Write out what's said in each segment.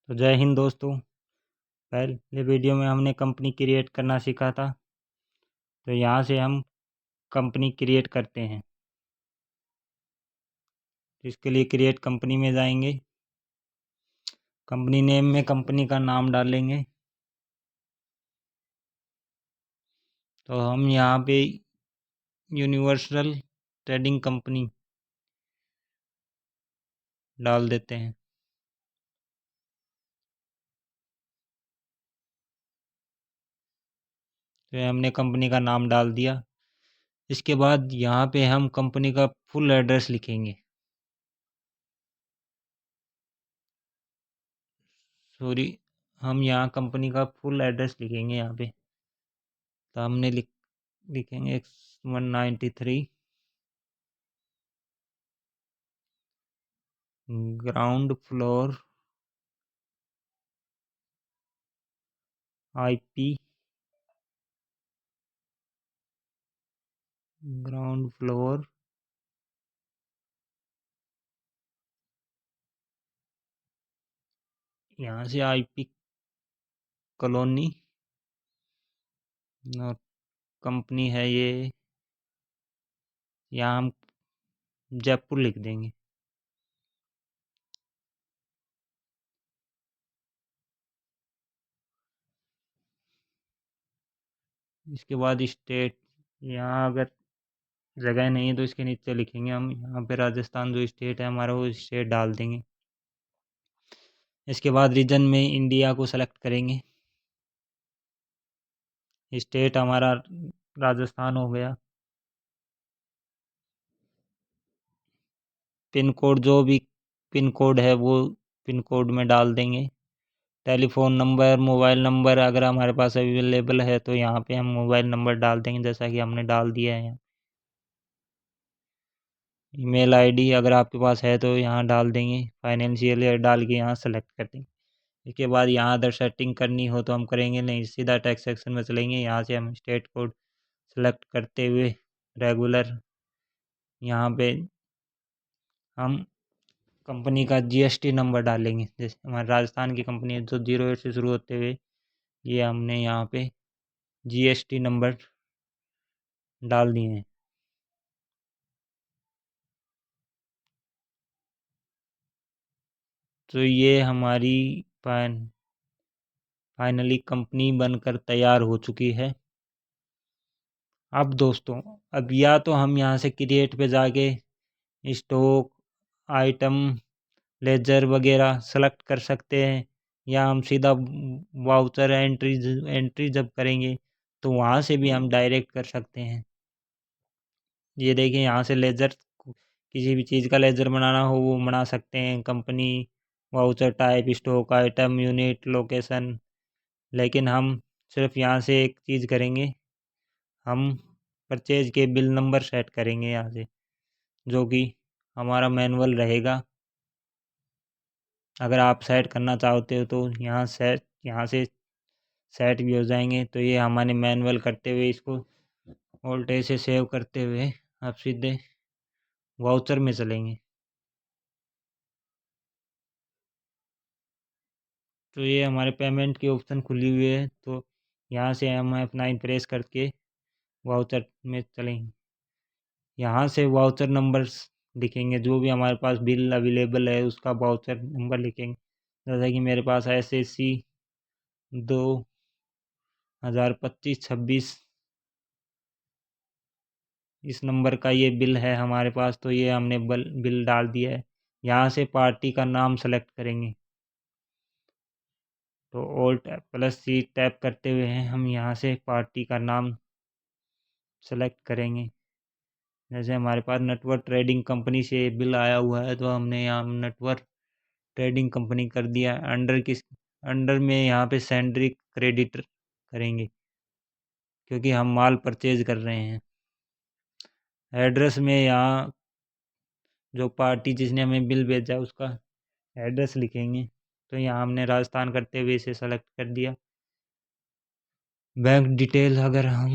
तो जय हिंद दोस्तों। पहले वीडियो में हमने कंपनी क्रिएट करना सीखा था। तो यहाँ से हम कंपनी क्रिएट करते हैं। इसके लिए क्रिएट कंपनी में जाएंगे। कंपनी नेम में कंपनी का नाम डालेंगे। तो हम यहाँ पे यूनिवर्सल ट्रेडिंग कंपनी डाल देते हैं। तो हमने कंपनी का नाम डाल दिया। इसके बाद यहाँ पे हम कंपनी का फुल एड्रेस लिखेंगे। सॉरी, हम यहाँ कंपनी का फुल एड्रेस लिखेंगे यहाँ पे। तो हमने लिखेंगे 193 ground floor IP ground floor यहाँ से IP कॉलोनी और कंपनी है ये। यहाँ हम जयपुर लिख देंगे। इसके बाद स्टेट, यहाँ अगर जगह नहीं है तो इसके नीचे लिखेंगे हम। यहाँ पे राजस्थान जो स्टेट है हमारा वो स्टेट डाल देंगे। इसके बाद रीजन में इंडिया को सेलेक्ट करेंगे। स्टेट हमारा राजस्थान हो गया। पिन कोड, जो भी पिन कोड है वो पिन कोड में डाल देंगे। टेलीफ़ोन नंबर, मोबाइल नंबर अगर हमारे पास अवेलेबल है तो यहाँ पे हम मोबाइल नंबर डाल देंगे, जैसा कि हमने डाल दिया है। ईमेल आईडी अगर आपके पास है तो यहाँ डाल देंगे। फाइनेंशियल ईयर डाल के यहाँ सेलेक्ट कर देंगे। इसके बाद यहाँ अदर सेटिंग करनी हो तो हम करेंगे, नहीं सीधा टैक्स सेक्शन में चलेंगे। यहाँ से हम स्टेट कोड सेलेक्ट करते हुए रेगुलर, यहाँ पे हम कंपनी का GST नंबर डालेंगे। जैसे हमारे राजस्थान की कंपनी है जो 08 से शुरू होते हुए, ये हमने यहाँ पे GST नंबर डाल दिए हैं। तो ये हमारी फाइनली कंपनी बनकर तैयार हो चुकी है। अब दोस्तों, अब या तो हम यहाँ से क्रिएट पे जाके स्टॉक, आइटम, लेजर वगैरह सेलेक्ट कर सकते हैं, या हम सीधा वाउचर एंट्री जब करेंगे तो वहाँ से भी हम डायरेक्ट कर सकते हैं। ये देखिए, यहाँ से लेजर, किसी भी चीज़ का लेजर बनाना हो वो बना सकते हैं। Company, voucher type, stock, item, unit, location. लेकिन हम सिर्फ यहाँ से एक चीज़ करेंगे, हम परचेज के बिल नंबर सेट करेंगे यहाँ से, जो कि हमारा मैनुअल रहेगा। अगर आप सेट करना चाहते हो तो यहाँ से सेट भी हो जाएंगे। तो ये हमारे मैनुअल करते हुए, इसको ऑल्ट ए से सेव करते हुए आप सीधे वाउचर में चलेंगे। तो ये हमारे पेमेंट की ऑप्शन खुली हुई है। तो यहाँ से हम अपना प्रेस करके वाउचर में चलेंगे। यहाँ से वाउचर नंबर्स लिखेंगे, जो भी हमारे पास बिल अवेलेबल है उसका वाउचर नंबर लिखेंगे। जैसा कि मेरे पास SAC 2025-26 इस नंबर का ये बिल है हमारे पास। तो ये हमने बिल डाल दिया है। यहाँ से पार्टी का नाम सेलेक्ट करेंगे। तो Alt+C टैप करते हुए हैं हम यहाँ से पार्टी का नाम सेलेक्ट करेंगे। जैसे हमारे पास नेटवर्क ट्रेडिंग कंपनी से बिल आया हुआ है तो हमने यहाँ नेटवर्क ट्रेडिंग कंपनी कर दिया। अंडर में यहाँ पे सेंड्री क्रेडिट करेंगे, क्योंकि हम माल परचेज कर रहे हैं। एड्रेस में यहाँ जो पार्टी जिसने हमें बिल भेजा उसका एड्रेस लिखेंगे। तो यहाँ हमने राजस्थान करते हुए इसे सेलेक्ट कर दिया। बैंक डिटेल अगर हम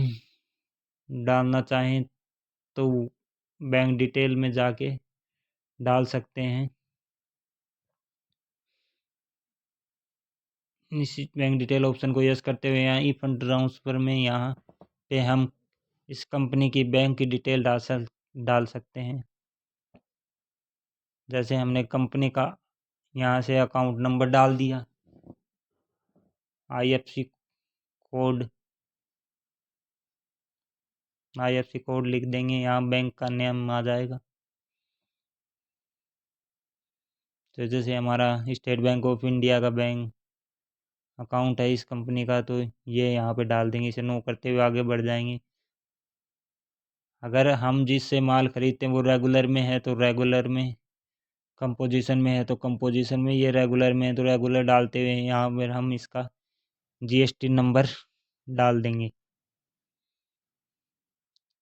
डालना चाहें तो बैंक डिटेल में जाके डाल सकते हैं। निश्चित बैंक डिटेल ऑप्शन को यस करते हुए यहाँ ई फंड ट्रांसफ़र में यहाँ पे हम इस कंपनी की बैंक की डिटेल डाल सकते हैं। जैसे हमने कंपनी का यहाँ से अकाउंट नंबर डाल दिया, IFSC कोड लिख देंगे, यहाँ बैंक का नेम आ जाएगा। तो जैसे हमारा स्टेट बैंक ऑफ इंडिया का बैंक अकाउंट है इस कंपनी का, तो ये यहाँ पे डाल देंगे। इसे नो करते हुए आगे बढ़ जाएंगे। अगर हम जिससे माल खरीदते हैं वो रेगुलर में है तो रेगुलर में, कंपोजिशन में है तो कंपोजिशन में, ये रेगुलर में है तो रेगुलर डालते हुए यहाँ पर हम इसका GST नंबर डाल देंगे।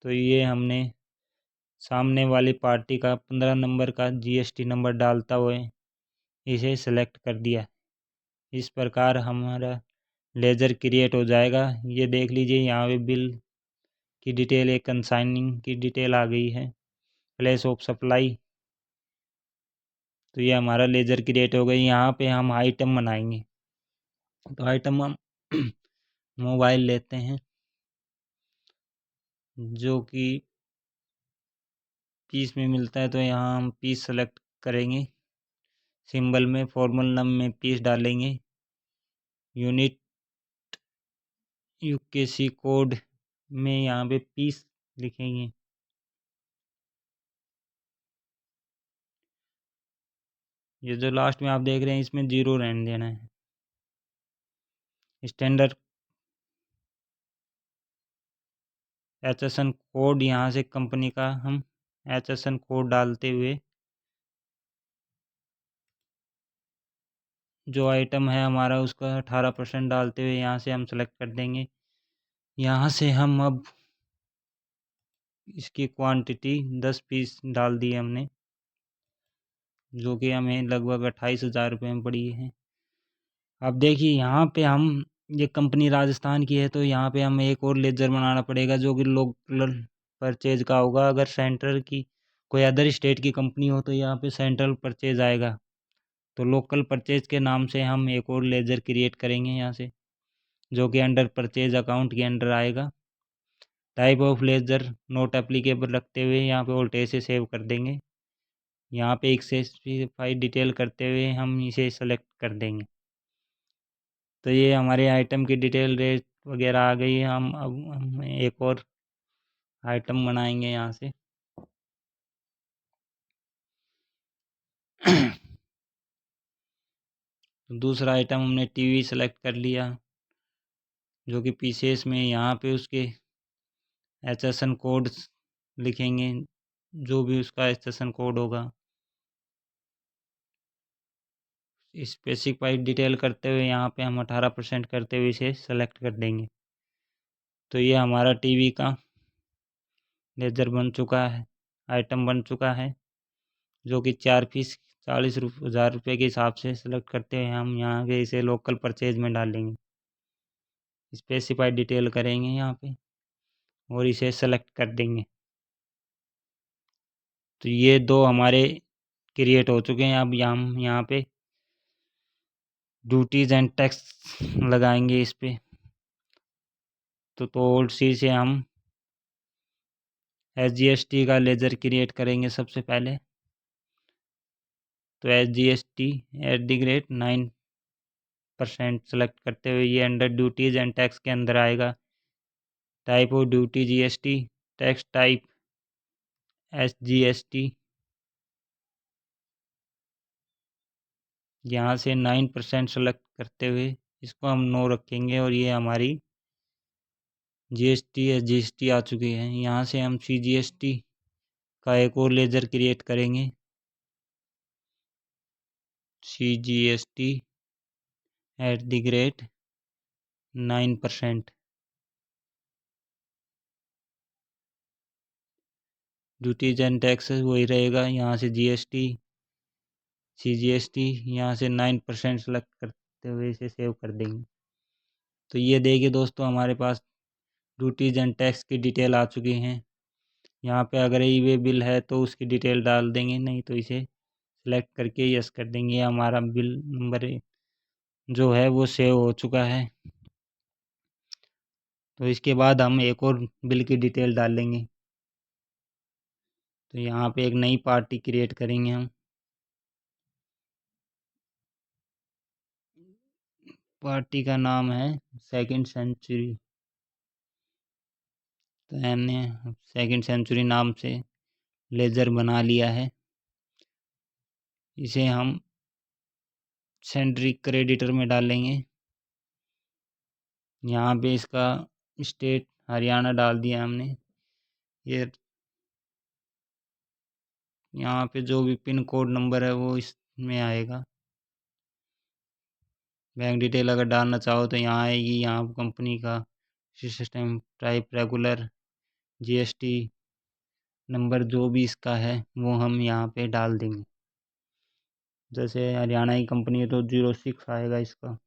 तो ये हमने सामने वाली पार्टी का 15 नंबर का GST नंबर डालता हुए इसे सेलेक्ट कर दिया। इस प्रकार हमारा लेजर क्रिएट हो जाएगा। ये देख लीजिए यहाँ पे बिल की डिटेल, एक कंसाइनिंग की डिटेल आ गई है, प्लेस ऑफ सप्लाई। तो ये हमारा लेजर क्रिएट हो गई। यहाँ पे हम आइटम बनाएंगे। तो आइटम हम मोबाइल लेते हैं जो कि पीस में मिलता है, तो यहाँ हम पीस सेलेक्ट करेंगे। सिंबल में फॉर्मल नम में पीस डालेंगे। यूनिट UKC कोड में यहाँ पे पीस लिखेंगे। ये जो लास्ट में आप देख रहे हैं इसमें 0 रहने देना है। स्टैंडर्ड HSN कोड, यहाँ से कंपनी का हम HSN कोड डालते हुए जो आइटम है हमारा उसका 18% डालते हुए यहाँ से हम सेलेक्ट कर देंगे। यहाँ से हम अब इसकी क्वांटिटी 10 पीस डाल दिए हमने, जो कि हमें लगभग 28,000 रुपये में पड़ी है। अब देखिए यहाँ पे हम, ये कंपनी राजस्थान की है तो यहाँ पे हमें एक और लेजर बनाना पड़ेगा जो कि लोकल परचेज का होगा। अगर सेंट्रल की कोई अदर स्टेट की कंपनी हो तो यहाँ पे सेंट्रल परचेज आएगा। तो लोकल परचेज के नाम से हम एक और लेजर क्रिएट करेंगे यहाँ से, जो कि अंडर परचेज अकाउंट के अंडर आएगा। Type of ledger not applicable रखते हुए यहाँ पे वोल्टेज से सेव कर देंगे। यहाँ पे एक से स्पेसिफाई डिटेल करते हुए हम इसे सेलेक्ट कर देंगे। तो ये हमारे आइटम की डिटेल, रेट वगैरह आ गई है। हम एक और आइटम बनाएंगे यहाँ से। दूसरा आइटम हमने टीवी सेलेक्ट कर लिया, जो कि पीसेस में यहाँ पे उसके HSN कोड लिखेंगे, जो भी उसका HSN कोड होगा। स्पेसिफाइड डिटेल करते हुए यहाँ पे हम 18% करते हुए इसे सेलेक्ट कर देंगे। तो ये हमारा टीवी का लेजर बन चुका है, आइटम बन चुका है, जो कि 4 पीस 40,000 रुपये के हिसाब से सेलेक्ट करते हैं हम यहाँ के। इसे लोकल परचेज में डालेंगे, स्पेसिफाइड डिटेल करेंगे यहाँ पे और इसे सेलेक्ट कर देंगे। तो ये दो हमारे क्रिएट हो चुके हैं। अब हम यहाँ पे ड्यूटीज़ एंड टैक्स लगाएंगे इस पे। तो ओल्ड सी से हम SGST का लेजर क्रिएट करेंगे सबसे पहले। तो SGST @9% सेलेक्ट करते हुए ये अंडर ड्यूटीज़ एंड टैक्स के अंदर आएगा। Type of duty GST, tax type SGST। यहाँ से 9% सेलेक्ट करते हुए इसको हम नो रखेंगे और ये हमारी GST SGST आ चुकी है। यहाँ से हम CGST का एक और लेजर क्रिएट करेंगे। CGST @9%। ड्यूटीज एंड टैक्सेस वही रहेगा। यहाँ से GST CGST यहाँ से 9% सेलेक्ट करते हुए इसे सेव कर देंगे। तो ये देखिए दोस्तों, हमारे पास ड्यूटीज एंड टैक्स की डिटेल आ चुकी हैं। यहाँ पे अगर ई वे बिल है तो उसकी डिटेल डाल देंगे, नहीं तो इसे सेलेक्ट करके यस कर देंगे। हमारा बिल नंबर जो है वो सेव हो चुका है। तो इसके बाद हम एक और बिल की डिटेल डाल लेंगे। तो यहाँ पे एक नई पार्टी क्रिएट करेंगे हम। पार्टी का नाम है सेकंड सेंचुरी। तो हमने सेकंड सेंचुरी नाम से लेज़र बना लिया है। इसे हम सेंट्री क्रेडिटर में डालेंगे। यहाँ पे इसका स्टेट हरियाणा डाल दिया हमने। ये यहाँ पे जो भी पिन कोड नंबर है वो इसमें आएगा। बैंक डिटेल अगर डालना चाहो तो यहाँ आएगी। यहाँ कंपनी का system type regular, GST number जो भी इसका है वो हम यहाँ पे डाल देंगे। जैसे हरियाणा की कंपनी है तो 06 आएगा इसका।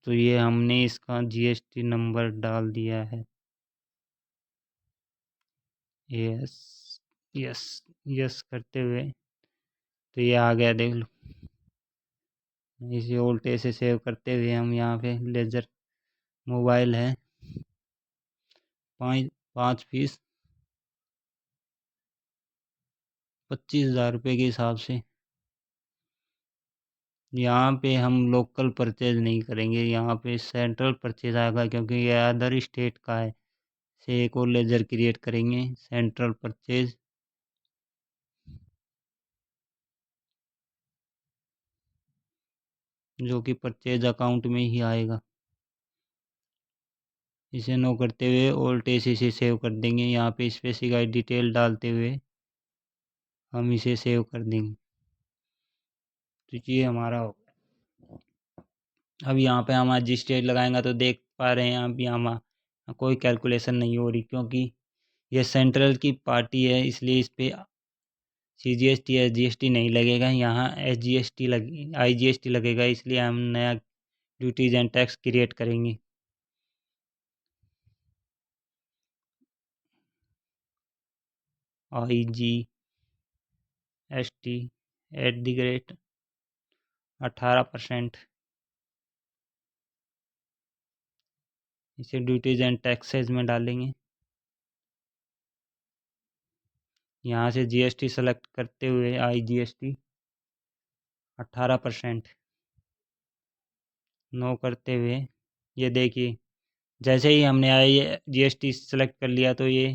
तो ये हमने इसका जीएसटी नंबर डाल दिया है। यस यस यस करते हुए तो ये आ गया, देख लो। इसे उल्टे से सेव करते हुए हम यहाँ पे लेजर मोबाइल है 5 पीस 25,000 रुपये के हिसाब से। यहाँ पे हम लोकल परचेज नहीं करेंगे, यहाँ पे सेंट्रल परचेज आएगा क्योंकि ये अदर स्टेट का है। से एक और लेजर क्रिएट करेंगे सेंट्रल परचेज। जो कि परचेज अकाउंट में ही आएगा। इसे नो करते हुए ओल्ट एसी से सेव कर देंगे। यहाँ पे स्पेसिफाइड डिटेल डालते हुए हम इसे सेव कर देंगे। तो ये हमारा हो गया। अब यहाँ पे हम जी स्टेट लगाएंगे तो देख पा रहे हैं अब यहाँ कोई कैलकुलेशन नहीं हो रही क्योंकि ये सेंट्रल की पार्टी है, इसलिए इस पर CGST SGST नहीं लगेगा। यहाँ SGST लगे IGST लगेगा, इसलिए हम नया ड्यूटीज एंड टैक्स क्रिएट करेंगे। IGST @ 18%। इसे ड्यूटीज एंड टैक्सेस में डालेंगे। यहाँ से GST सेलेक्ट करते हुए IGST 18% नो करते हुए ये देखिए जैसे ही हमने IGST सेलेक्ट कर लिया तो ये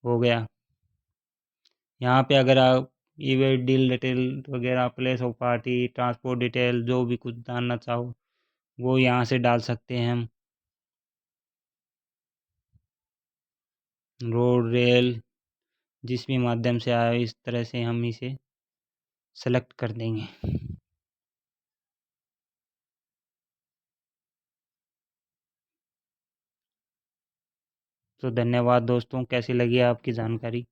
हो गया। यहाँ पे अगर आप इवेंट डील डिटेल वगैरह, place of party, transport detail जो भी कुछ डालना चाहो वो यहाँ से डाल सकते हैं हम। रोड, रेल, जिस भी माध्यम से आए इस तरह से हम इसे सेलेक्ट कर देंगे। तो धन्यवाद दोस्तों, कैसी लगी आपकी जानकारी।